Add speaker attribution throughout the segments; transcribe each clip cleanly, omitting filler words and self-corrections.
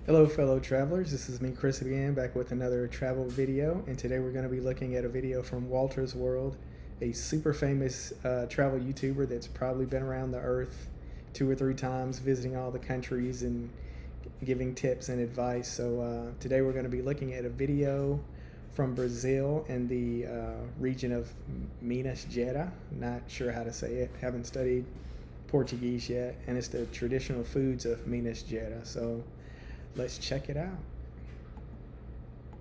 Speaker 1: Hello fellow travelers, this is me Chris again, back with another travel video, and today we're going to be looking at a video from Wolter's World, a super famous travel YouTuber that's probably been around the earth 2 or 3 times, visiting all the countries and giving tips and advice. So today we're going to be looking at a video from Brazil in the region of Minas Gerais. Not sure how to say it, haven't studied Portuguese yet, and it's the traditional foods of Minas Gerais. So let's check it out.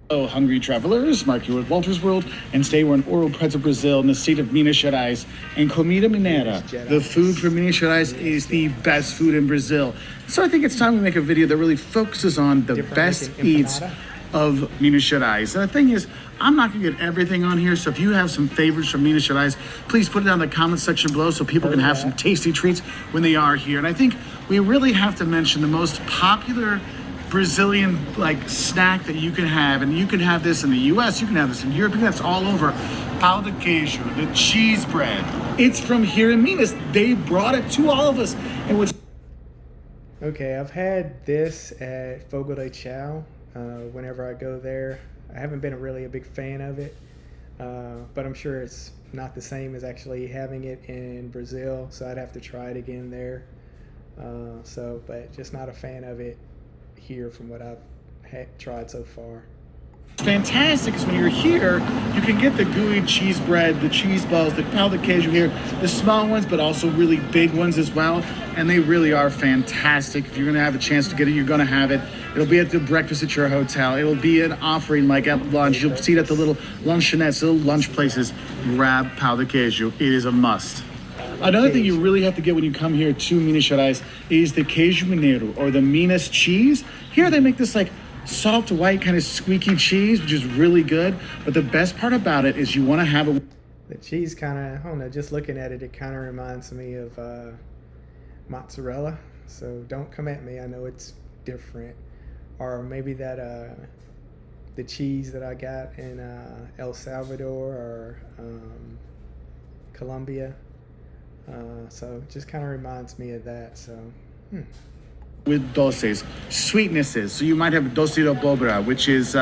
Speaker 2: Hello, hungry travelers. Mark here with Wolter's World, and today we're in Ouro Preto, Brazil, in the state of Minas Gerais, and Comida Mineira. The food from Minas Gerais is the best food in Brazil. So I think it's time we make a video that really focuses on the best eats of Minas Gerais. And the thing is, I'm not gonna get everything on here, so if you have some favorites from Minas Gerais, please put it down in the comment section below so people can have some tasty treats when they are here. And I think we really have to mention the most popular Brazilian snack that you can have, and you can have this in the US, you can have this in Europe, that's all over. Pão de queijo, the cheese bread. It's from here in Minas. They brought it to all of us. And what's
Speaker 1: Okay, I've had this at Fogo de Chão whenever I go there. I haven't been really a big fan of it, but I'm sure it's not the same as actually having it in Brazil, so I'd have to try it again there. But just not a fan of it here from what I've tried so far.
Speaker 2: fantastic is when you're here, you can get the gooey cheese bread, the cheese balls, the pão de queijo here, the small ones, but also really big ones as well. And they really are fantastic. If you're gonna have a chance to get it, you're gonna have it. It'll be at the breakfast at your hotel. It'll be an offering like at lunch. You'll see it at the little luncheonettes, little lunch places. Grab pão de queijo. It is a must. Another thing you really have to get when you come here to Minas Gerais is the queijo mineiro, or the Minas cheese. Here they make this soft white kind of squeaky cheese, which is really good. But the best part about it is you want to have it.
Speaker 1: The cheese kind of, I don't know, just looking at it, it kind of reminds me of mozzarella. So don't come at me, I know it's different. Or maybe that the cheese that I got in El Salvador or Colombia. So it just kind of reminds me of that. So
Speaker 2: With dulces, sweetnesses. So you might have doce de abóbora, which is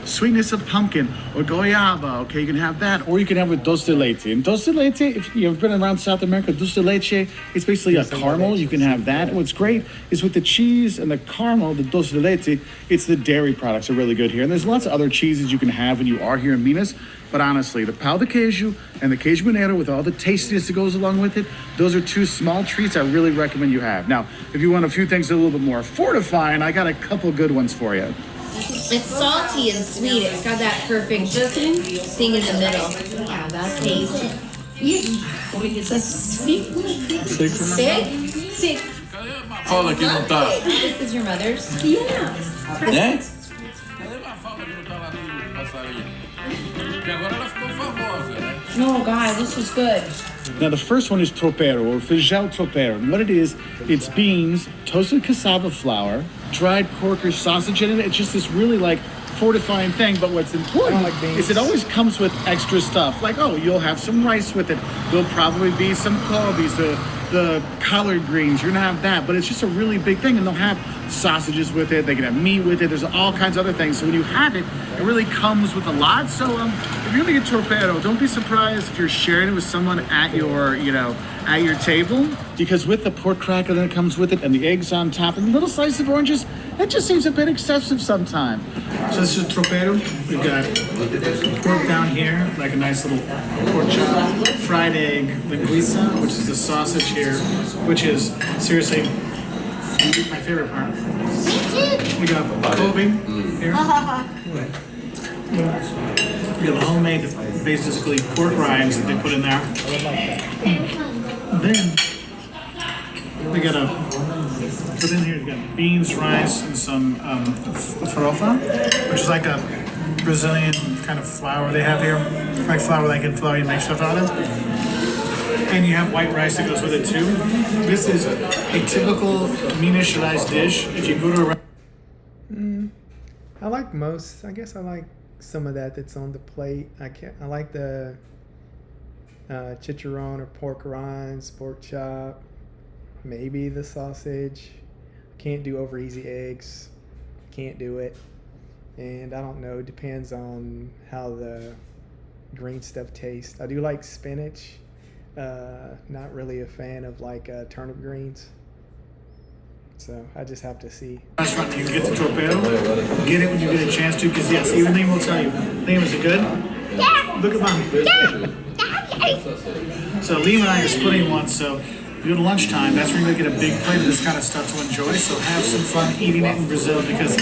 Speaker 2: sweetness of pumpkin, or goiaba. Okay, you can have that, or you can have with dulce de leite. And dulce de leite, if you've been around South America, dulce de leite, it's basically a caramel. You can have that. What's great is with the cheese and the caramel, the dulce de leite, it's the dairy products are really good here. And there's lots of other cheeses you can have when you are here in Minas. But honestly, the pão de queijo and the queijo mineiro with all the tastiness that goes along with it, those are two small treats I really recommend you have. Now, if you want a few things a little bit more fortifying, I got a couple good ones for you.
Speaker 3: It's salty and sweet. It's got that perfect thing in the middle. Yeah, that's tasty. Sick?
Speaker 4: Fala que não tá.
Speaker 3: This is your mother's? Yeah.
Speaker 4: Né? Cadê uma fala que não tá lá tudo passarinho? Porque agora ela ficou famosa, né?
Speaker 3: Oh, God, this is good.
Speaker 2: Now, the first one is tropeiro, or feijão tropeiro. And what it is, it's beans, toasted cassava flour, dried pork or sausage in it. It's just this really fortifying thing. But what's important is it always comes with extra stuff. You'll have some rice with it. There'll probably be some couves, the collard greens. You're gonna have that. But it's just a really big thing. And they'll have sausages with it. They can have meat with it. There's all kinds of other things. So when you have it, it really comes with a lot. So if you're gonna get tropeiro, don't be surprised if you're sharing it with someone at your, at your table, because with the pork cracker that comes with it and the eggs on top and a little slice of oranges, that just seems a bit excessive sometimes. So this is tropeiro. We've got pork down here, like a nice little pork chop, fried egg, linguiça, which is the sausage here, which is seriously my favorite part. We got Kobe here. We have homemade, basically pork rinds that they put in there. Then we got within here you got beans, rice, and some farofa, which is like a Brazilian kind of flour they have here, like flour you make stuff out of. And you have white rice that goes with it too. This is a typical Minas Gerais dish. If you go to a
Speaker 1: I guess I like some of that's on the plate. I like the chicharron or pork rinds, pork chop, maybe the sausage. Can't do over easy eggs. can't do it. And I don't know, it depends on how the green stuff tastes. I do like spinach. Not really a fan of like turnip greens. So I just have to see.
Speaker 2: Restaurant, you get the torpedo. Get it when you get a chance to, because yes, even Liam will tell you. Liam, is it good?
Speaker 5: Yeah.
Speaker 2: Look at mom. So Liam and I are splitting one, so you go to lunchtime, that's when you're gonna get a big plate of this kind of stuff to enjoy. So have some fun eating it in Brazil because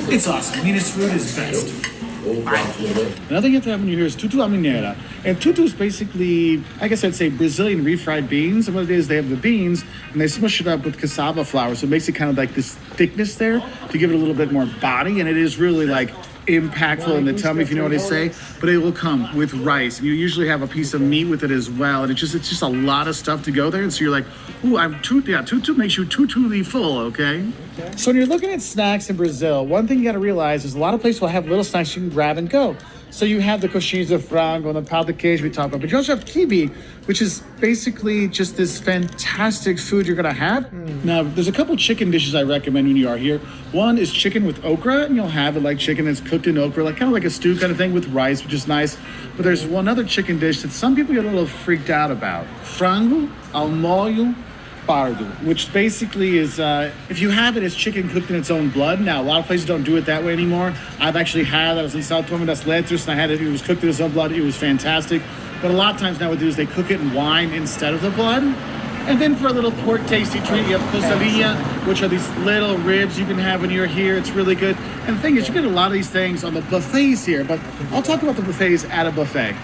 Speaker 2: it's awesome. Minas food is best. Another thing you have to have when you're here is tutu à mineira. And tutu is basically, I guess I'd say Brazilian refried beans. And what it is, they have the beans and they smush it up with cassava flour. So it makes it kind of like this thickness there to give it a little bit more body. And it is really like impactful in the tummy, if you know what I say. But it will come with rice. And you usually have a piece of meat with it as well. And it's just a lot of stuff to go there. And so you're like, ooh, tutu makes you tutu-ly full, okay? So when you're looking at snacks in Brazil, one thing you gotta realize is a lot of places will have little snacks you can grab and go. So you have the coxinhas de frango and the pão de queijo we talked about, but you also have quibe, which is basically just this fantastic food you're gonna have. Now, there's a couple chicken dishes I recommend when you are here. One is chicken with okra, and you'll have it like chicken that's cooked in okra, like kind of like a stew kind of thing with rice, which is nice. But there's one other chicken dish that some people get a little freaked out about. Frango ao molho pardo, which basically is, if you have it, it's chicken cooked in its own blood. Now, a lot of places don't do it that way anymore. I've actually had that. I was in Sao Tome das Letras, and I had it. It was cooked in its own blood. It was fantastic. But a lot of times now what they do is they cook it in wine instead of the blood. And then for a little pork tasty treat, you have costelinha, which are these little ribs you can have when you're here. It's really good. And the thing is, you get a lot of these things on the buffets here, but I'll talk about the buffets at a buffet.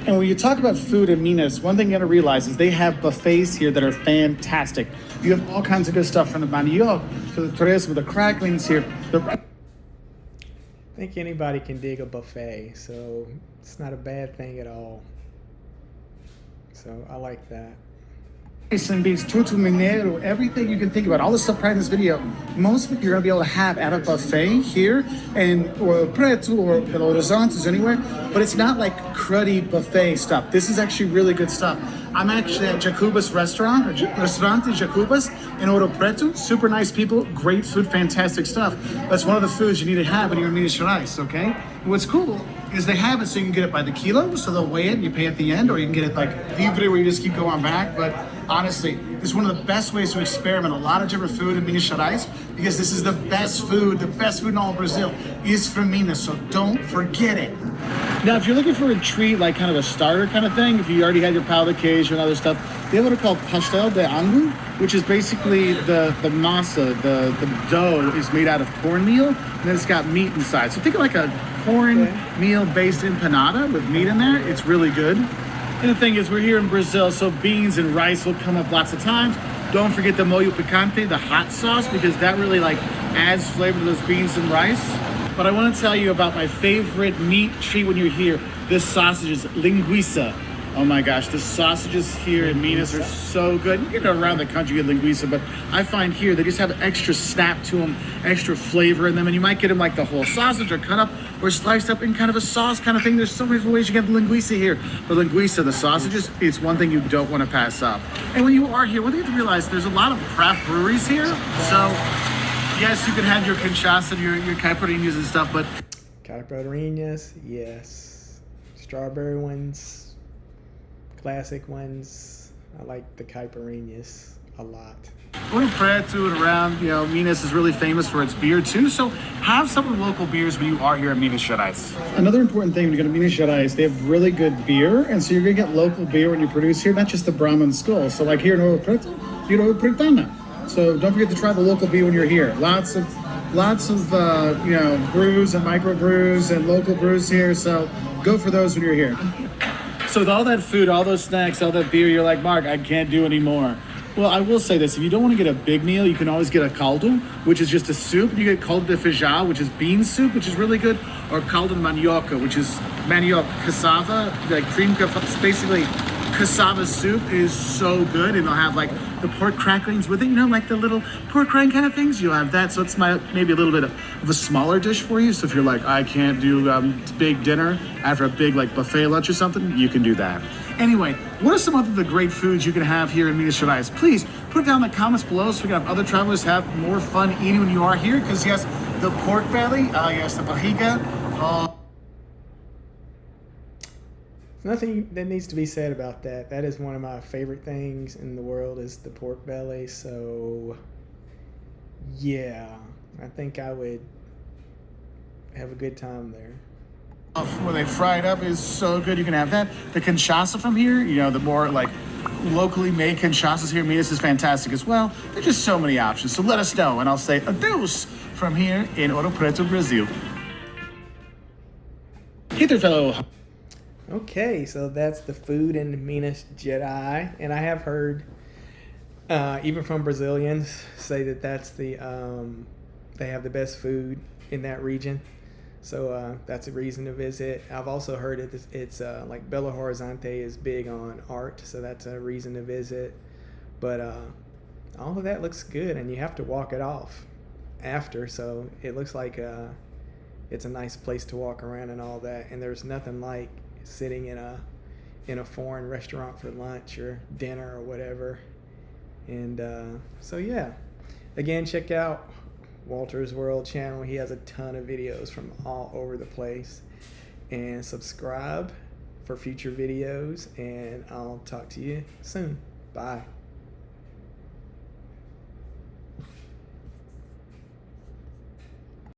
Speaker 2: And when you talk about food in Minas, one thing you gotta realize is they have buffets here that are fantastic. You have all kinds of good stuff from the manioc to the torresmo, the cracklings here.
Speaker 1: I think anybody can dig a buffet, so it's not a bad thing at all. So I like that.
Speaker 2: Rice and beans, tutu mineiro, everything you can think about, all the stuff right in this video, most of it you're gonna be able to have at a buffet here, and or Preto or Belo Horizonte anywhere, but it's not like cruddy buffet stuff. This is actually really good stuff. I'm actually at Jacuba's restaurant, Restaurante Jacuba's in Ouro Preto. Super nice people, great food, fantastic stuff. That's one of the foods you need to have when you're in Minas Gerais, okay? And what's cool is they have it so you can get it by the kilo, so they'll weigh it and you pay at the end, or you can get it like libre where you just keep going back. But honestly, this is one of the best ways to experiment a lot of different food in Minas Gerais, because this is the best food in all of Brazil is from Minas, so don't forget it. Now, if you're looking for a treat, like kind of a starter kind of thing, if you already had your pão de queijo and other stuff, they have what are called pastel de angu, which is basically the masa, the dough is made out of cornmeal, and then it's got meat inside. So think of like a cornmeal-based empanada with meat in there. It's really good. And the thing is, we're here in Brazil, so beans and rice will come up lots of times. Don't forget the molho picante, the hot sauce, because that really like adds flavor to those beans and rice. But I want to tell you about my favorite meat treat when you're here. This sausage is linguiça. Oh my gosh, the sausages here in Minas are so good. You get around the country get linguiça, but I find here they just have extra snap to them, extra flavor in them, and you might get them like the whole sausage or cut up or sliced up in kind of a sauce kind of thing. There's so many ways you get the linguiça here. But linguiça, the sausages, is one thing you don't want to pass up. And when you are here, what you have to realize, there's a lot of craft breweries here. So yes, you can have your cachaça and your caipirinhas and stuff, but
Speaker 1: Caipirinhas, yes. Strawberry ones. Classic ones. I like the caipirinhas a lot.
Speaker 2: Ouro Preto and around, Minas is really famous for its beer too. So have some of the local beers when you are here at Minas Gerais. Another important thing when you go to Minas Gerais, they have really good beer, and so you're gonna get local beer when you produce here, not just the Brahman Skull. So like here in Ouro Preto, you know Pretana. So don't forget to try the local beer when you're here. Lots of brews and micro brews and local brews here. So go for those when you're here. So with all that food, all those snacks, all that beer, you're like, Mark, I can't do anymore. Well, I will say this. If you don't want to get a big meal, you can always get a caldo, which is just a soup. You get caldo de feijão, which is bean soup, which is really good, or caldo de mandioca, which is manioc cassava, like cream cassava. It's basically cassava soup is so good, and they'll have like the pork cracklings with it, like the little pork rind kind of things. You'll have that, so it's maybe a little bit of a smaller dish for you. So if you're like, I can't do big dinner after a big like buffet lunch or something, you can do that. Anyway, what are some other the great foods you can have here in Minas Gerais? Please put it down in the comments below so we can have other travelers have more fun eating when you are here, because yes, The pork belly, yes, the barriga.
Speaker 1: Nothing that needs to be said about that. That is one of my favorite things in the world is the pork belly. So, yeah, I think I would have a good time there.
Speaker 2: Where they fry it up is so good. You can have that. The cachaça from here, you know, the more like locally made cachaças here, Minas is fantastic as well. There's just so many options. So let us know, and I'll say adeus from here in Ouro Preto, Brazil. Hey there, fellow.
Speaker 1: Okay, so that's the food in Minas Gerais, and I have heard even from Brazilians say that that's the they have the best food in that region. So that's a reason to visit. I've also heard it's like Belo Horizonte is big on art, so that's a reason to visit. But all of that looks good, and you have to walk it off after, so it looks like it's a nice place to walk around and all that. And there's nothing like sitting in a foreign restaurant for lunch or dinner or whatever. And so yeah, again, check out Wolter's World channel. He has a ton of videos from all over the place, and subscribe for future videos, and I'll talk to you soon. Bye.